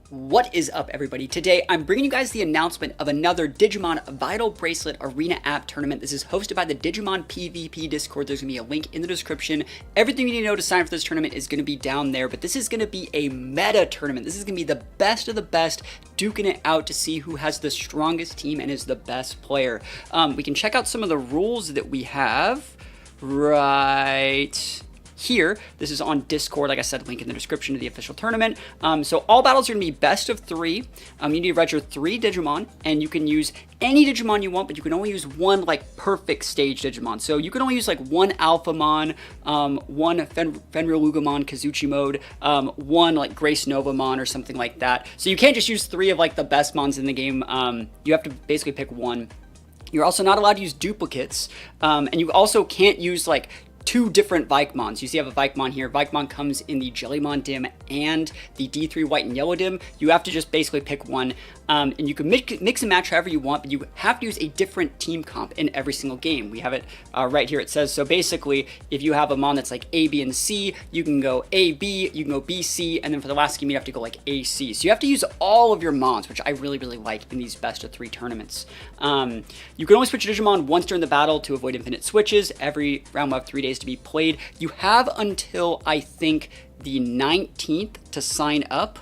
What is up, everybody? Today, I'm bringing you guys the announcement of another Digimon Vital Bracelet Arena app tournament. This is hosted by the Digimon PvP Discord. There's going to be a link in the description. Everything you need to know to sign up for this tournament is going to be down there, but this is going to be a meta tournament. This is going to be the best of the best, duking it out to see who has the strongest team and is the best player. We can check out some of the rules that we have right here. This is on Discord, like I said, link in the description to the official tournament. So all battles are going to be best of 3. You need to register 3 Digimon, and you can use any Digimon you want, but you can only use one like perfect stage Digimon. So you can only use like one Alphamon, one Fenrilugamon Kazuchi mode, one like Grace Novamon or something like that. So you can't just use 3 of like the best mons in the game. You have to basically pick one. You're also not allowed to use duplicates, and you also can't use like 2 different Vikemons. You see I have a Vikemon here. Vikemon comes in the Jellymon dim and the D3 white and yellow dim. You have to just basically pick one, and you can mix and match however you want, but you have to use a different team comp in every single game. We have it right here. It says, so basically, if you have a mon that's like A, B, and C, you can go A, B, you can go B, C, and then for the last game, you have to go like A, C. So you have to use all of your mons, which I really, really like in these best of 3 tournaments. You can only switch Digimon once during the battle to avoid infinite switches. Every round will have 3 days to be played. You have until, I think, the 19th to sign up.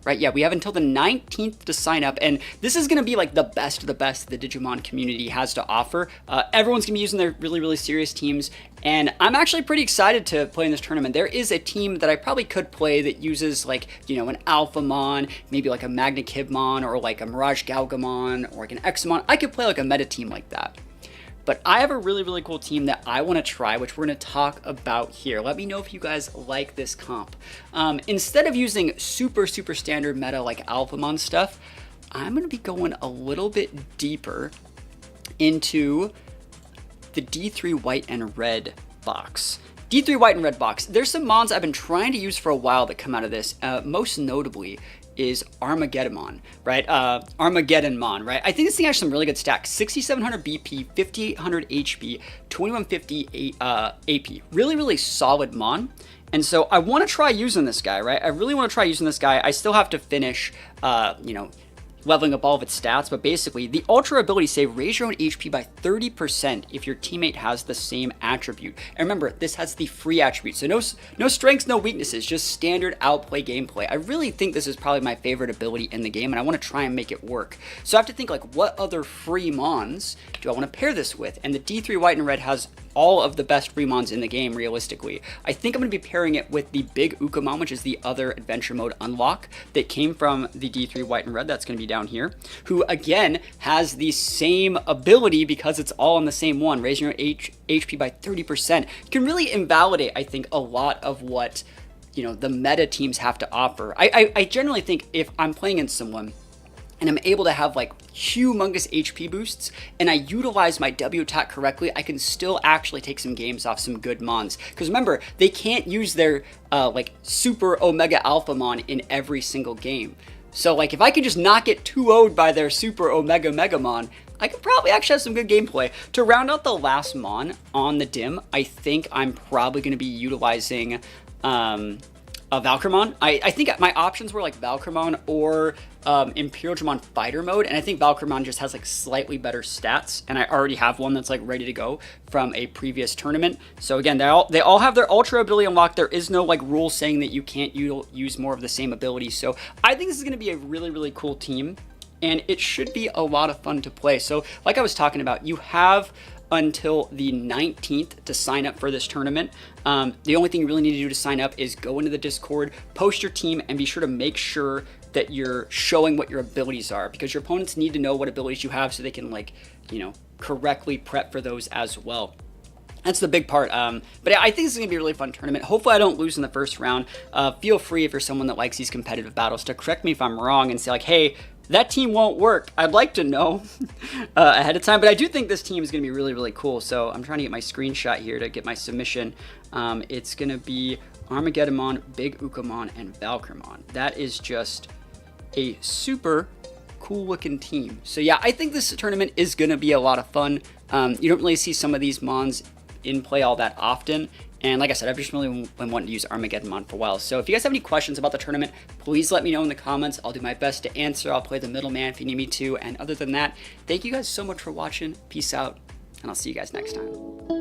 Right, yeah, we have until the 19th to sign up, and this is going to be like the best of the best the Digimon community has to offer. Everyone's going to be using their really, really serious teams, and I'm actually pretty excited to play in this tournament. There is a team that I probably could play that uses like, you know, an Alphamon, maybe like a Magna-Kibmon, or like a Mirage Galgamon, or like an Examon. I could play like a meta team like that. But I have a really, really cool team that I want to try, which we're going to talk about here. Let me know if you guys like this comp. Instead of using super standard meta like Alphamon stuff, I'm going to be going a little bit deeper into the D3 white and red box. D3 white and red box. There's some mons I've been trying to use for a while that come out of this. Most notably is Armageddonmon, right? Armageddonmon, right? I think this thing has some really good stacks. 6,700 BP, 5,800 HP, 2,150 AP. Really, really solid mon. And so I want to try using this guy, right? I really want to try using this guy. I still have to finish, you know, leveling up all of its stats, but basically the Ultra ability save raise your own HP by 30% if your teammate has the same attribute. And remember, this has the free attribute, so no strengths, no weaknesses, just standard outplay gameplay. I really think this is probably my favorite ability in the game, and I want to try and make it work. So I have to think like, what other free mons do I want to pair this with? And the D3 white and red has all of the best free mons in the game, realistically. I think I'm going to be pairing it with the Big Ukamon, which is the other adventure mode unlock that came from the D3 white and red. That's going to be down here, who again has the same ability because it's all on the same one, raising your HP by 30%. You can really invalidate, I think, a lot of what, you know, the meta teams have to offer. I generally think if I'm playing in someone and I'm able to have like humongous HP boosts, and I utilize my W attack correctly, I can still actually take some games off some good mons. Because remember, they can't use their like Super Omega Alphamon in every single game. So like if I can just not get 2-0'd by their Super Omega Megamon, I could probably actually have some good gameplay. To round out the last mon on the dim, I think I'm probably going to be utilizing Valkyrmon. I think my options were like Valkyrmon or Imperial Dramon Fighter mode, and I think Valkyrmon just has like slightly better stats, and I already have one that's like ready to go from a previous tournament. So again, they all have their Ultra ability unlocked. There is no like rule saying that you can't use more of the same abilities. So I think this is going to be a really, really cool team, and it should be a lot of fun to play. So like I was talking about, you have until the 19th to sign up for this tournament. The only thing you really need to do to sign up is go into the Discord, post your team, and be sure to make sure that you're showing what your abilities are, because your opponents need to know what abilities you have so they can, like, you know, correctly prep for those as well. That's the big part. But I think this is going to be a really fun tournament. Hopefully I don't lose in the first round. Feel free, if you're someone that likes these competitive battles, to correct me if I'm wrong and say like, hey, that team won't work. I'd like to know ahead of time, but I do think this team is going to be really, really cool. So I'm trying to get my screenshot here to get my submission. It's going to be Armageddonmon, Big Ukamon, and Valkyrmon. That is just a super cool looking team. So yeah, I think this tournament is going to be a lot of fun. You don't really see some of these mons in play all that often, And like I said, I've just really been wanting to use Armageddon for a while. So if you guys have any questions about the tournament, please let me know in the comments. I'll do my best to answer. I'll play the middleman if you need me to. And other than that, thank you guys so much for watching. Peace out, and I'll see you guys next time.